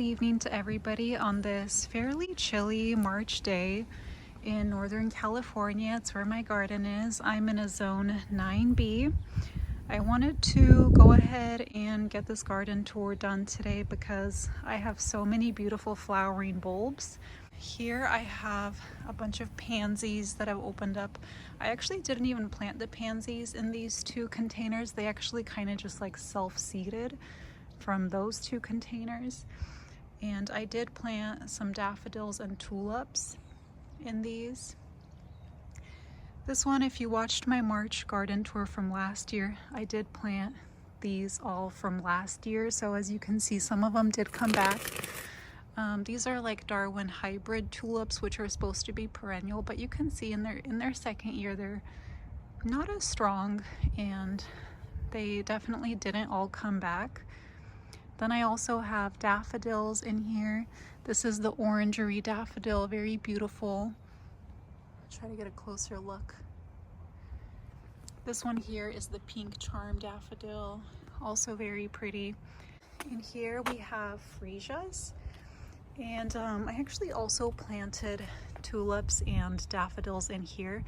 evening to everybody on this fairly chilly March day in Northern California. It's where my garden is. I'm in a zone 9B. I wanted to go ahead and get this garden tour done today because I have so many beautiful flowering bulbs. Here I have a bunch of pansies that I've opened up. I actually didn't even plant the pansies in these two containers. They actually kind of just like self-seeded from those two containers. And I did plant some daffodils and tulips in these. This one, if you watched my March garden tour from last year, I did plant these all from last year. So as you can see, some of them did come back. These are like Darwin hybrid tulips, which are supposed to be perennial, but you can see in their second year, they're not as strong and they definitely didn't all come back. Then I also have daffodils in here. This is the orangery daffodil, very beautiful. I'll try to get a closer look. This one here is the pink charm daffodil, also very pretty. In here we have freesias, and I actually also planted tulips and daffodils in here,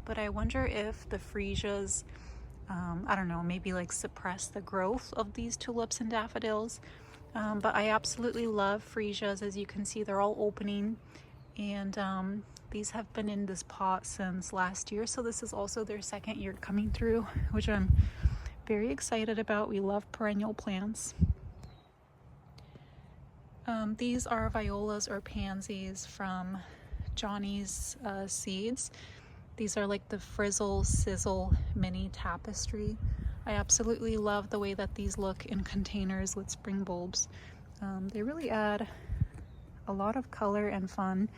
but I wonder if the freesias I don't know, maybe like suppress the growth of these tulips and daffodils. But I absolutely love freesias. As you can see, they're all opening, and these have been in this pot since last year. So this is also their second year coming through, which I'm very excited about. We love perennial plants. These are violas or pansies from Johnny's Seeds. These are like the frizzle sizzle mini tapestry. I absolutely love the way that these look in containers with spring bulbs. They really add a lot of color and fun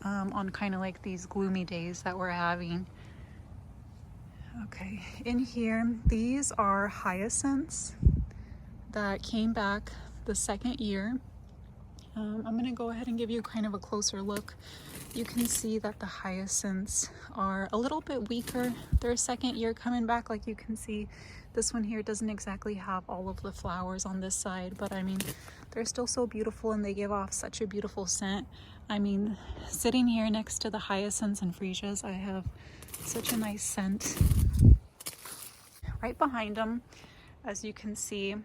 on kind of like these gloomy days that we're having. Okay, in here, these are hyacinths that came back the second year. I'm going to go ahead and give you kind of a closer look. You can see that the hyacinths are a little bit weaker. Their second year coming back, like you can see, this one here doesn't exactly have all of the flowers on this side, but I mean, they're still so beautiful and they give off such a beautiful scent. I mean, sitting here next to the hyacinths and freesias, I have such a nice scent. Right behind them, as you can see,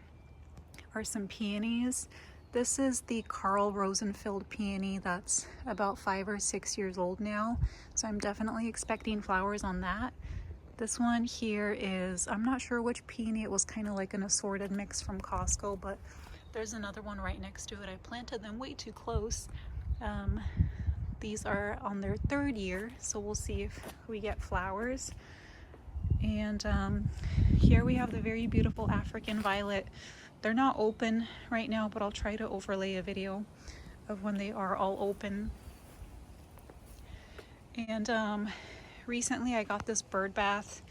are some peonies. This is the Carl Rosenfield peony that's about 5 or 6 years old now. So I'm definitely expecting flowers on that. This one here is, I'm not sure which peony. It was kind of like an assorted mix from Costco, but there's another one right next to it. I planted them way too close. These are on their third year, so we'll see if we get flowers. And here we have the very beautiful African violet. They're not open right now, but I'll try to overlay a video of when they are all open. And recently I got this bird bath,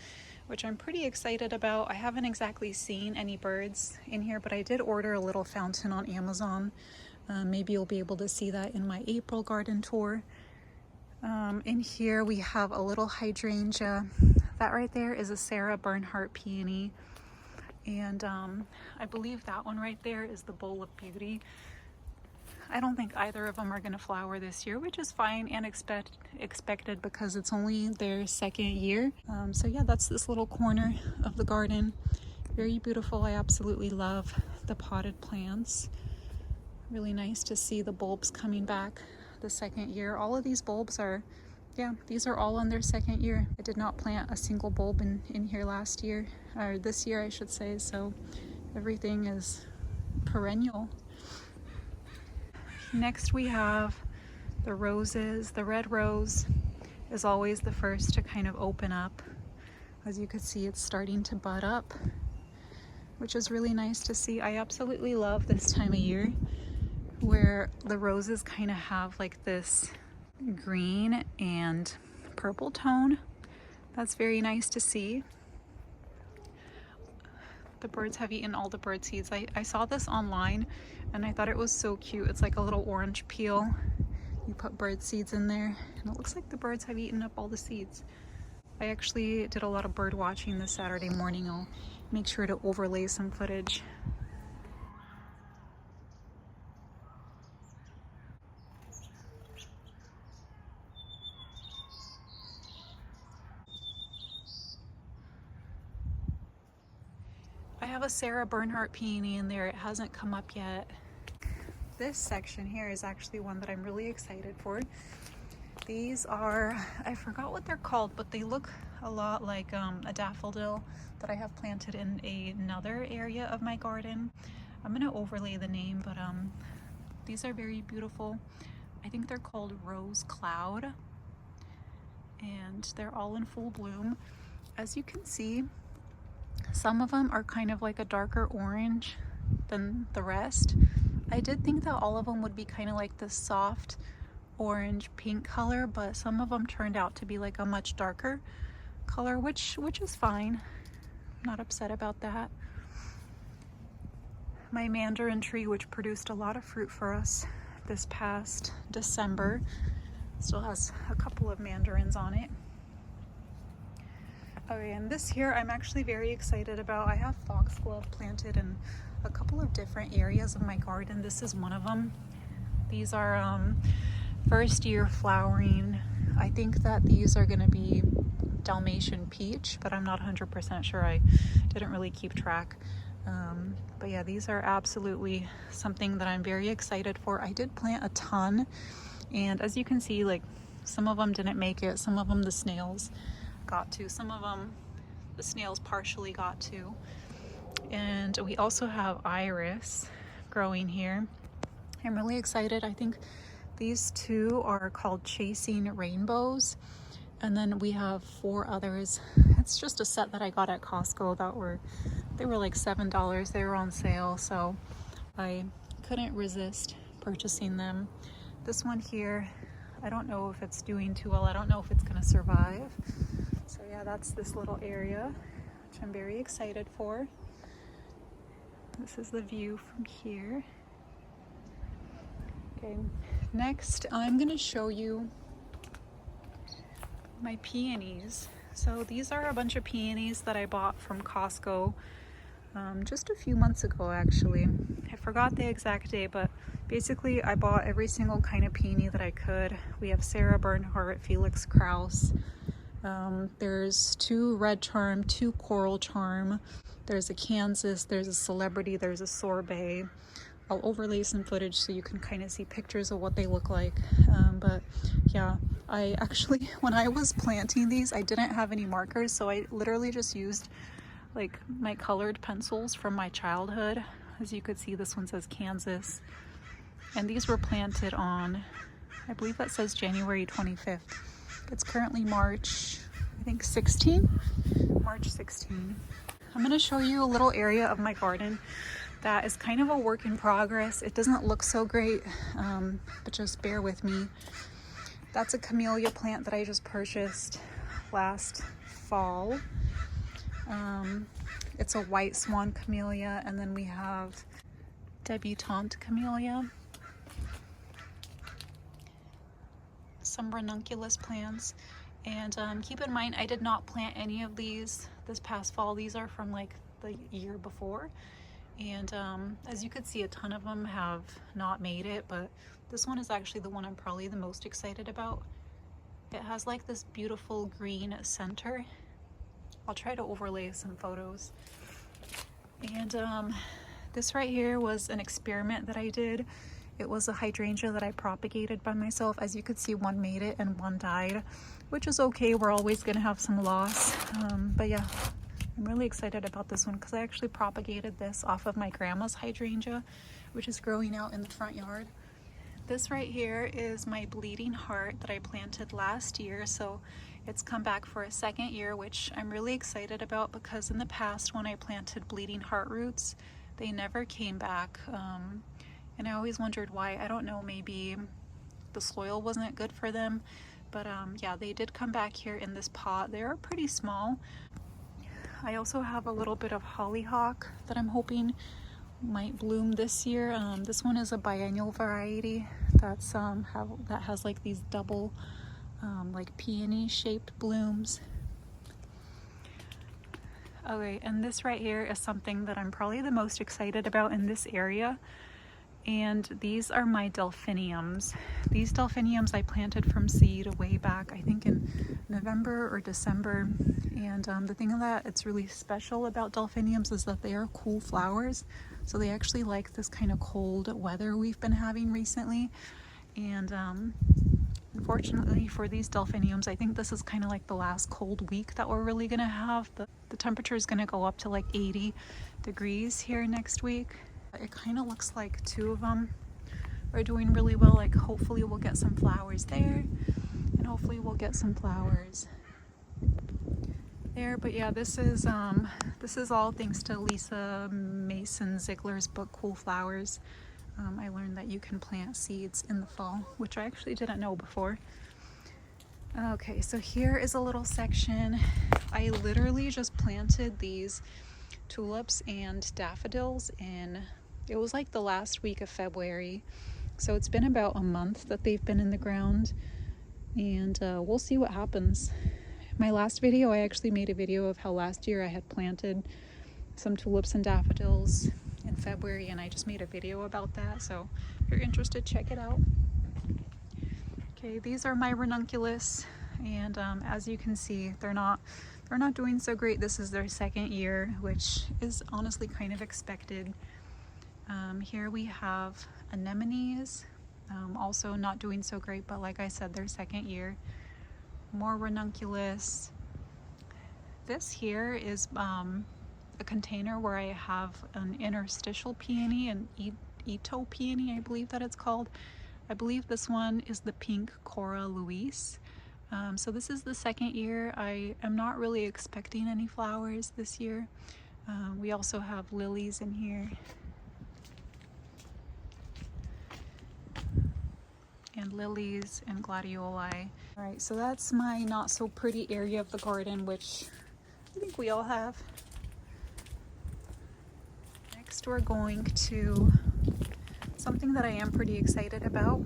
which I'm pretty excited about. I haven't exactly seen any birds in here, but I did order a little fountain on Amazon. Maybe you'll be able to see that in my April garden tour. In here we have a little hydrangea. That right there is a Sarah Bernhardt peony. And I believe that one right there is the Bowl of Beauty. I don't think either of them are going to flower this year, which is fine and expected because it's only their second year. So yeah, that's this little corner of the garden. Very beautiful. I absolutely love the potted plants. Really nice to see the bulbs coming back the second year. All of these bulbs are, yeah, these are all on their second year. I did not plant a single bulb in here last year, or this year I should say, so everything is perennial. Next we have the roses. The red rose is always the first to kind of open up. As you can see, it's starting to bud up, which is really nice to see. I absolutely love this time of year where the roses kind of have like this green and purple tone. That's very nice to see. The birds have eaten all the bird seeds. I saw this online and I thought it was so cute. It's like a little orange peel. You put bird seeds in there and it looks like the birds have eaten up all the seeds. I actually did a lot of bird watching this Saturday morning. I'll make sure to overlay some footage. have a Sarah Bernhardt peony in there. It hasn't come up yet. This section here is actually one that I'm really excited for. These are, I forgot what they're called, but they look a lot like a daffodil that I have planted in another area of my garden. I'm gonna overlay the name, but these are very beautiful. I think they're called Rose Cloud, and they're all in full bloom. As you can see, some of them are kind of like a darker orange than the rest. I did think that all of them would be kind of like this soft orange pink color, but some of them turned out to be like a much darker color, which is fine. I'm not upset about that. My mandarin tree, which produced a lot of fruit for us this past December, still has a couple of mandarins on it. Okay, and this here I'm actually very excited about. I have foxglove planted in a couple of different areas of my garden. This is one of them. These are first year flowering. I think that these are going to be Dalmatian peach, but I'm not 100% sure. I didn't really keep track. But yeah, these are absolutely something that I'm very excited for. I did plant a ton, and as you can see, like some of them didn't make it. Some of them the snails got to. Some of them the snails partially got to. And we also have iris growing here. I'm really excited. I think these two are called Chasing Rainbows, and then we have 4 others. It's just a set that I got at Costco that they were like $7. They were on sale, so I couldn't resist purchasing them. This one here, I don't know if it's doing too well. I don't know if it's gonna survive. So yeah, that's this little area, which I'm very excited for. This is the view from here. Okay, next I'm gonna show you my peonies. So these are a bunch of peonies that I bought from Costco just a few months ago, actually. I forgot the exact day, but basically I bought every single kind of peony that I could. We have Sarah Bernhardt, Felix Krauss. There's 2 red charm, 2 coral charm. There's a Kansas, there's a celebrity, there's a sorbet. I'll overlay some footage so you can kind of see pictures of what they look like. But yeah, I actually, when I was planting these, I didn't have any markers, so I literally just used like my colored pencils from my childhood. As you could see, this one says Kansas. And these were planted on, I believe that says January 25th. It's currently March, I think 16? March 16. I'm gonna show you a little area of my garden that is kind of a work in progress. It doesn't look so great, but just bear with me. That's a camellia plant that I just purchased last fall. It's a white swan camellia, and then we have debutante camellia. Some ranunculus plants. And keep in mind, I did not plant any of these this past fall. These are from like the year before. And as you could see, a ton of them have not made it, but this one is actually the one I'm probably the most excited about. It has like this beautiful green center. I'll try to overlay some photos. And this right here was an experiment that I did. It was a hydrangea that I propagated by myself. As you could see, one made it and one died, which is okay. We're always gonna have some loss. But yeah, I'm really excited about this one because I actually propagated this off of my grandma's hydrangea, which is growing out in the front yard. This right here is my bleeding heart that I planted last year, so it's come back for a second year, which I'm really excited about because in the past when I planted bleeding heart roots, they never came back. And I always wondered why. I don't know, maybe the soil wasn't good for them, but yeah, they did come back here in this pot. They're pretty small. I also have a little bit of hollyhock that I'm hoping might bloom this year. This one is a biennial variety that's that has like these double like peony shaped blooms. Okay, and this right here is something that I'm probably the most excited about in this area. And these are my delphiniums. These delphiniums I planted from seed way back, I think in November or December. And the thing that it's really special about delphiniums is that they are cool flowers. So they actually like this kind of cold weather we've been having recently. And unfortunately for these delphiniums, I think this is kind of like the last cold week that we're really gonna have. The temperature is gonna go up to like 80 degrees here next week. It kind of looks like 2 of them are doing really well. Like hopefully we'll get some flowers there, and hopefully we'll get some flowers there. But yeah, this is all thanks to Lisa Mason Ziegler's book Cool Flowers. I learned that you can plant seeds in the fall, which I actually didn't know before. Okay, so here is a little section. I literally just planted these tulips and daffodils in, it was like the last week of February. So it's been about a month that they've been in the ground, and we'll see what happens. My last video, I actually made a video of how last year I had planted some tulips and daffodils in February, and I just made a video about that. So if you're interested, check it out. Okay, these are my Ranunculus, and as you can see, they're not doing so great. This is their second year, which is honestly kind of expected. Here we have anemones, also not doing so great, but like I said, their second year. More Ranunculus. This here is a container where I have an interstitial peony, an Ito peony, I believe that it's called. I believe this one is the pink Cora Luis. So this is the second year. I am not really expecting any flowers this year. We also have lilies in here. And lilies and gladioli. All right, so that's my not so pretty area of the garden, which I think we all have. Next, we're going to something that I am pretty excited about,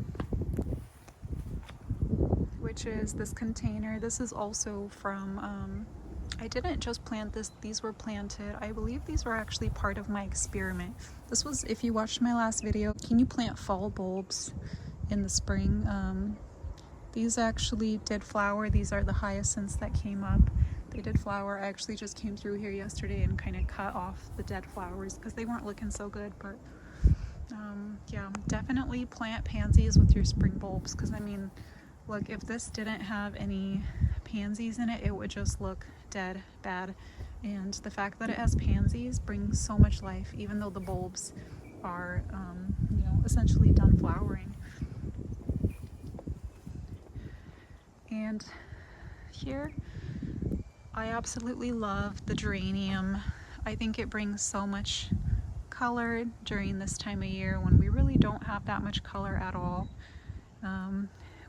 which is this container. This is also from, I didn't just plant this, these were planted. I believe these were actually part of my experiment. This was, if you watched my last video, can you plant fall bulbs in the spring? These actually did flower. These are the hyacinths that came up. They did flower. I actually just came through here yesterday and kind of cut off the dead flowers because they weren't looking so good. But yeah, definitely plant pansies with your spring bulbs, because I mean, look, if this didn't have any pansies in it, it would just look dead bad. And the fact that it has pansies brings so much life, even though the bulbs are you know, essentially done flowering. And here, I absolutely love the geranium. I think it brings so much color during this time of year when we really don't have that much color at all.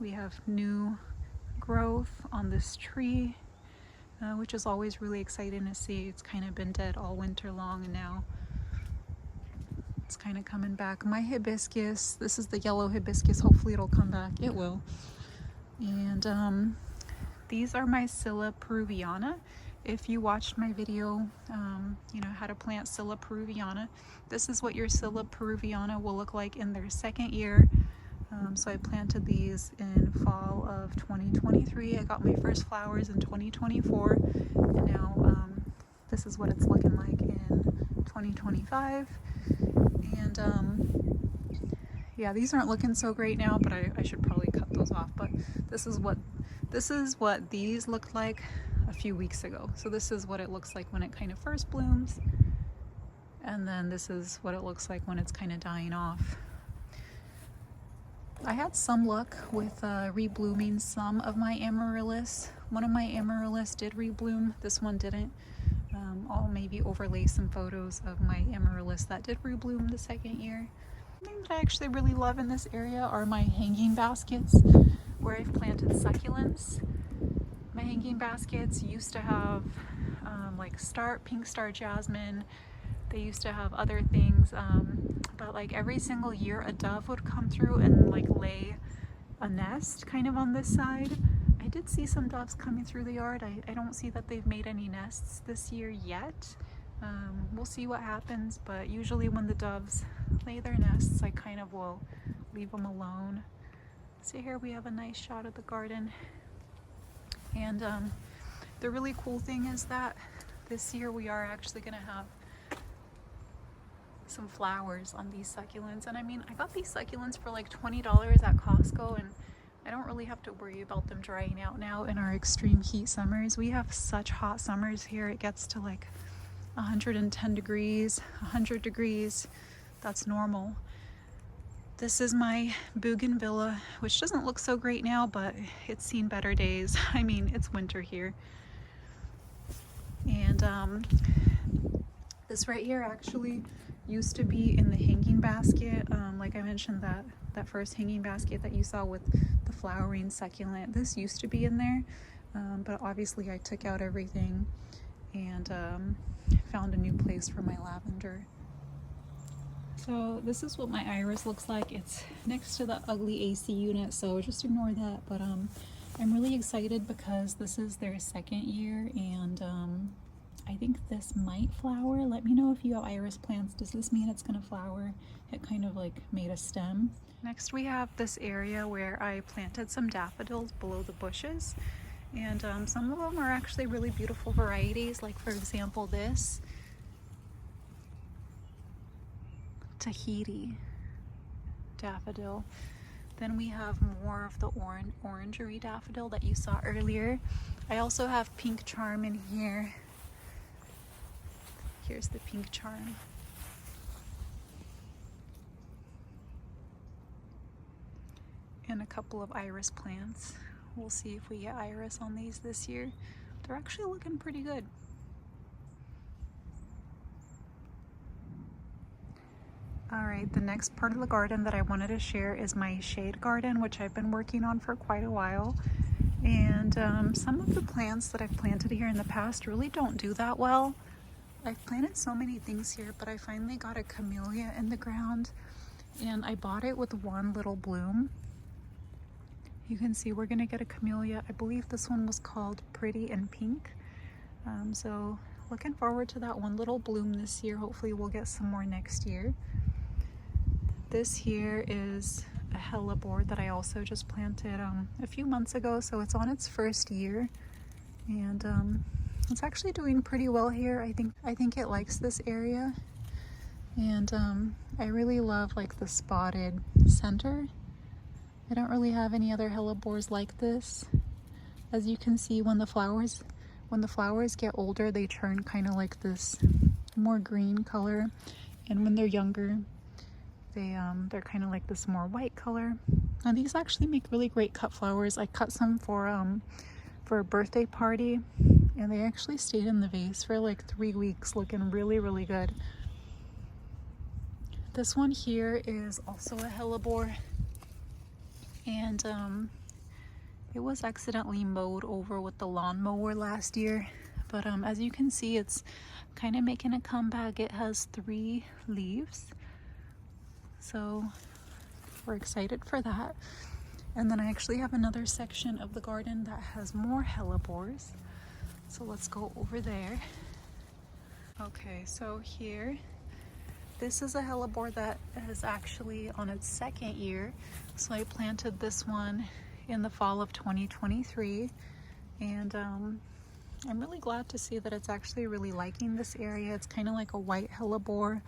We have new growth on this tree, which is always really exciting to see. It's kind of been dead all winter long, and now it's kind of coming back. My hibiscus, this is the yellow hibiscus, hopefully it'll come back. It will. And these are my scilla peruviana. If you watched my video, you know, how to plant scilla peruviana, this is what your scilla peruviana will look like in their second year. So I planted these in fall of 2023. I got my first flowers in 2024, and now this is what it's looking like in 2025. And yeah, these aren't looking so great now, but I should probably cut those off. But this is what these looked like a few weeks ago. So this is what it looks like when it kind of first blooms, and then this is what it looks like when it's kind of dying off. I had some luck with reblooming some of my amaryllis. One of my amaryllis did rebloom, this one didn't. I'll maybe overlay some photos of my amaryllis that did rebloom the second year. Something that I actually really love in this area are my hanging baskets, where I've planted succulents. My hanging baskets used to have like pink star jasmine. They used to have other things, but like every single year a dove would come through and like lay a nest kind of on this side. I did see some doves coming through the yard. I don't see that they've made any nests this year yet. We'll see what happens, but usually when the doves lay their nests, I kind of will leave them alone. So here we have a nice shot of the garden. And the really cool thing is that this year we are actually going to have some flowers on these succulents. And I mean, I got these succulents for like $20 at Costco, and I don't really have to worry about them drying out now in our extreme heat summers. We have such hot summers here. It gets to like 110 degrees, 100 degrees. That's normal. This is my bougainvillea, which doesn't look so great now, but it's seen better days. I mean, it's winter here. And this right here actually used to be in the hanging basket. Like I mentioned, that first hanging basket that you saw with the flowering succulent, this used to be in there, but obviously I took out everything and found a new place for my lavender. So this is what my iris looks like. It's next to the ugly AC unit, so just ignore that. But I'm really excited because this is their second year, and I think this might flower. Let me know if you have iris plants. Does this mean it's gonna flower? It kind of like made a stem. Next we have this area where I planted some daffodils below the bushes, and some of them are actually really beautiful varieties, like for example this Tahiti daffodil. Then we have more of the orangery daffodil that you saw earlier. I also have pink charm in here. Here's the pink charm. And a couple of iris plants. We'll see if we get iris on these this year. They're actually looking pretty good. Alright, the next part of the garden that I wanted to share is my shade garden, which I've been working on for quite a while. And some of the plants that I've planted here in the past really don't do that well. I've planted so many things here, but I finally got a camellia in the ground, and I bought it with one little bloom. You can see we're gonna get a camellia. I believe this one was called Pretty in Pink. So looking forward to that one little bloom this year. Hopefully we'll get some more next year. This here is a hellebore that I also just planted a few months ago, so it's on its first year, and it's actually doing pretty well here. I think it likes this area, and I really love like the spotted center. I don't really have any other hellebores like this. As you can see, when the flowers get older, they turn kind of like this more green color, and when they're younger, they're kind of like this more white color. And these actually make really great cut flowers. I cut some for a birthday party, and they actually stayed in the vase for like 3 weeks, looking really, really good. This one here is also a hellebore, and it was accidentally mowed over with the lawnmower last year, but as you can see, it's kind of making a comeback. It has 3 leaves, so we're excited for that. And then I actually have another section of the garden that has more hellebores, so let's go over there. Okay, so here, this is a hellebore that is actually on its second year. So I planted this one in the fall of 2023, and I'm really glad to see that it's actually really liking this area. It's kind of like a white hellebore.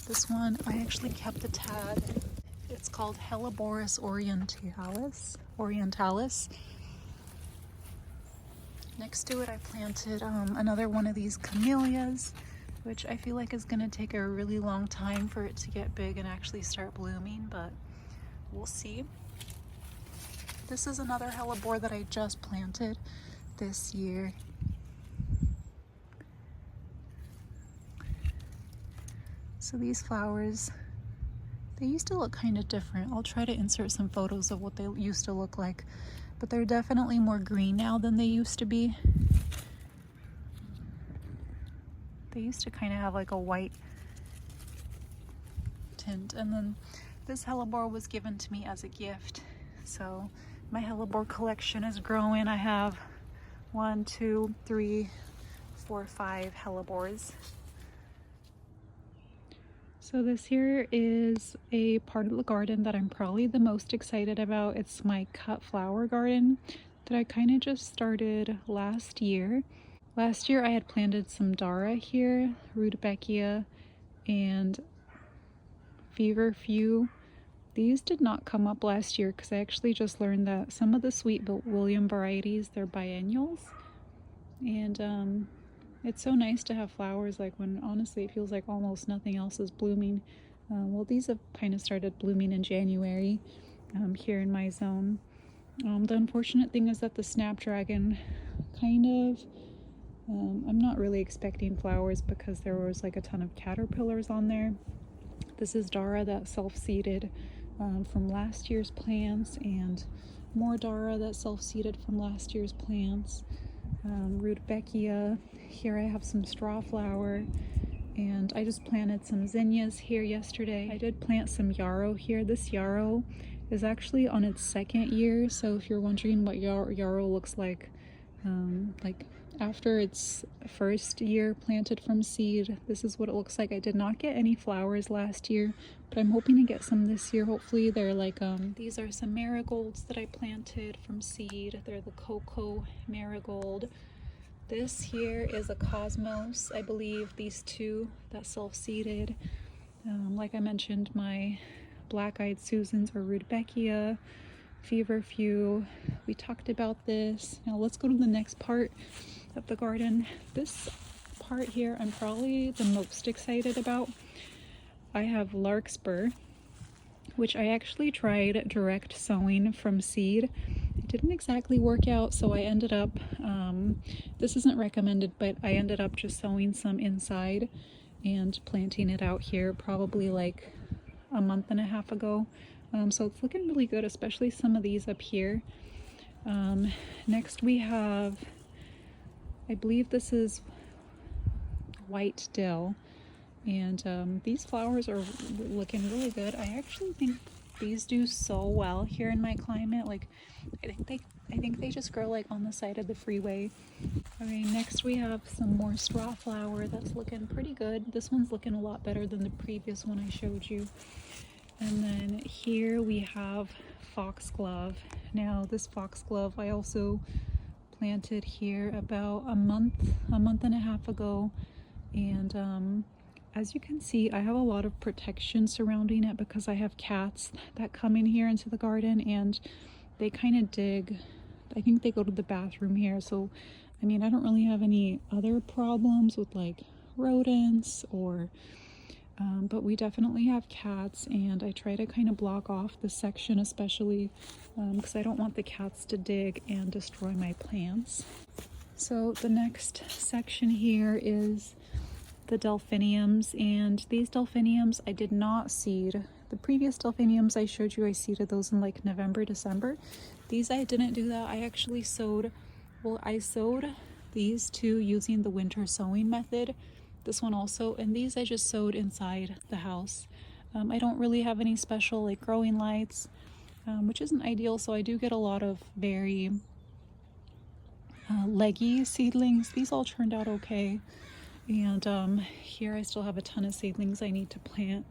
This one, I actually kept the tag. It's called Helleborus orientalis. Next to it, I planted another one of these camellias, which I feel like is going to take a really long time for it to get big and actually start blooming, but we'll see. This is another hellebore that I just planted this year. So these flowers, they used to look kind of different. I'll try to insert some photos of what they used to look like, but they're definitely more green now than they used to be. They used to kind of have like a white tint, and then this hellebore was given to me as a gift. So my hellebore collection is growing. I have 1, 2, 3, 4, 5 hellebores. So this here is a part of the garden that I'm probably the most excited about. It's my cut flower garden that I kind of just started last year. Last year I had planted some dara here, rudbeckia, and feverfew. These did not come up last year because I actually just learned that some of the sweet William varieties, they're biennials. And it's so nice to have flowers like when honestly it feels like almost nothing else is blooming. Well, these have kind of started blooming in January here in my zone. The unfortunate thing is that the snapdragon kind of, I'm not really expecting flowers because there was like a ton of caterpillars on there. This is dara that self-seeded from last year's plants, and more dara that self-seeded from last year's plants. Rudbeckia. Here I have some straw flower, and I just planted some zinnias here yesterday. I did plant some yarrow here. This yarrow is actually on its second year, so if you're wondering what yarrow looks like after its first year planted from seed, this is what it looks like. I did not get any flowers last year, but I'm hoping to get some this year. Hopefully they're like, these are some marigolds that I planted from seed. They're the cocoa marigold. This here is a cosmos, I believe, these two that self-seeded. Like I mentioned, my black-eyed Susans or rudbeckia, feverfew. We talked about this. Now let's go to the next part of the garden. This part here I'm probably the most excited about. I have larkspur, which I actually tried direct sowing from seed. It didn't exactly work out, so I ended up, this isn't recommended, but I ended up just sowing some inside and planting it out here probably like a month and a half ago. So it's looking really good, especially some of these up here. Next we have, I believe this is white dill, and these flowers are looking really good. I actually think these do so well here in my climate. Like I think they just grow like on the side of the freeway. Okay, next we have some more straw flower that's looking pretty good. This one's looking a lot better than the previous one I showed you. And then here we have foxglove. Now this foxglove I also planted here about a month and a half ago, and as you can see, I have a lot of protection surrounding it because I have cats that come in here into the garden and they kind of dig. I think they go to the bathroom here, so I mean I don't really have any other problems with like rodents or but we definitely have cats, and I try to kind of block off this section especially because I don't want the cats to dig and destroy my plants. So the next section here is the delphiniums, and these delphiniums I did not seed. The previous delphiniums I showed you, I seeded those in like November, December. These I didn't do that. I actually sowed, well, I sowed these two using the winter sowing method. This one also, and these I just sowed inside the house. I don't really have any special like growing lights, which isn't ideal, so I do get a lot of very leggy seedlings. These all turned out okay, and here I still have a ton of seedlings I need to plant.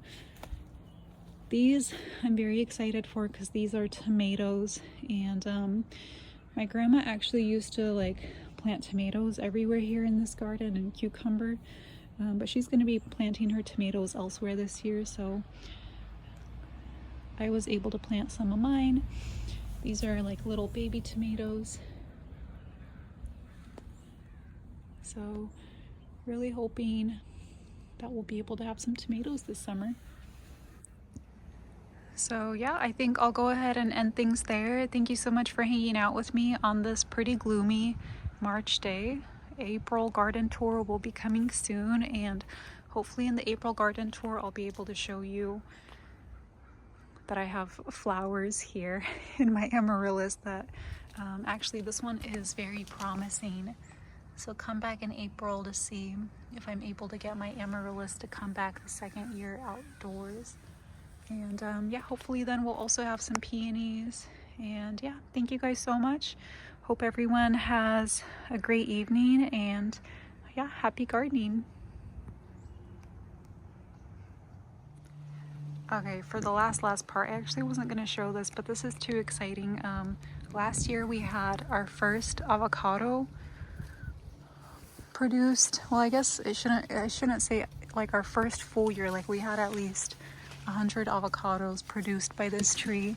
These I'm very excited for because these are tomatoes, and my grandma actually used to like plant tomatoes everywhere here in this garden and cucumber. But she's going to be planting her tomatoes elsewhere this year, so I was able to plant some of mine. These are like little baby tomatoes. So really hoping that we'll be able to have some tomatoes this summer. So yeah, I think I'll go ahead and end things there. Thank you so much for hanging out with me on this pretty gloomy March day. April garden tour will be coming soon, and hopefully in the April garden tour I'll be able to show you that I have flowers here in my amaryllis that actually this one is very promising. So come back in April to see if I'm able to get my amaryllis to come back the second year outdoors. And yeah, hopefully then we'll also have some peonies. And yeah, thank you guys so much. Hope everyone has a great evening, and yeah, happy gardening. Okay, for the last part, I actually wasn't going to show this, but this is too exciting. Last year we had our first avocado produced. Well, I guess I shouldn't say like our first full year. Like we had at least 100 avocados produced by this tree.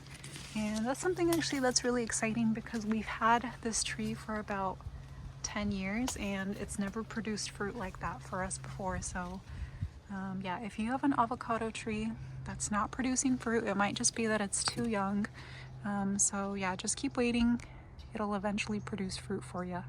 And that's something actually that's really exciting because we've had this tree for about 10 years and it's never produced fruit like that for us before. So yeah, if you have an avocado tree that's not producing fruit, it might just be that it's too young. So yeah, just keep waiting. It'll eventually produce fruit for you.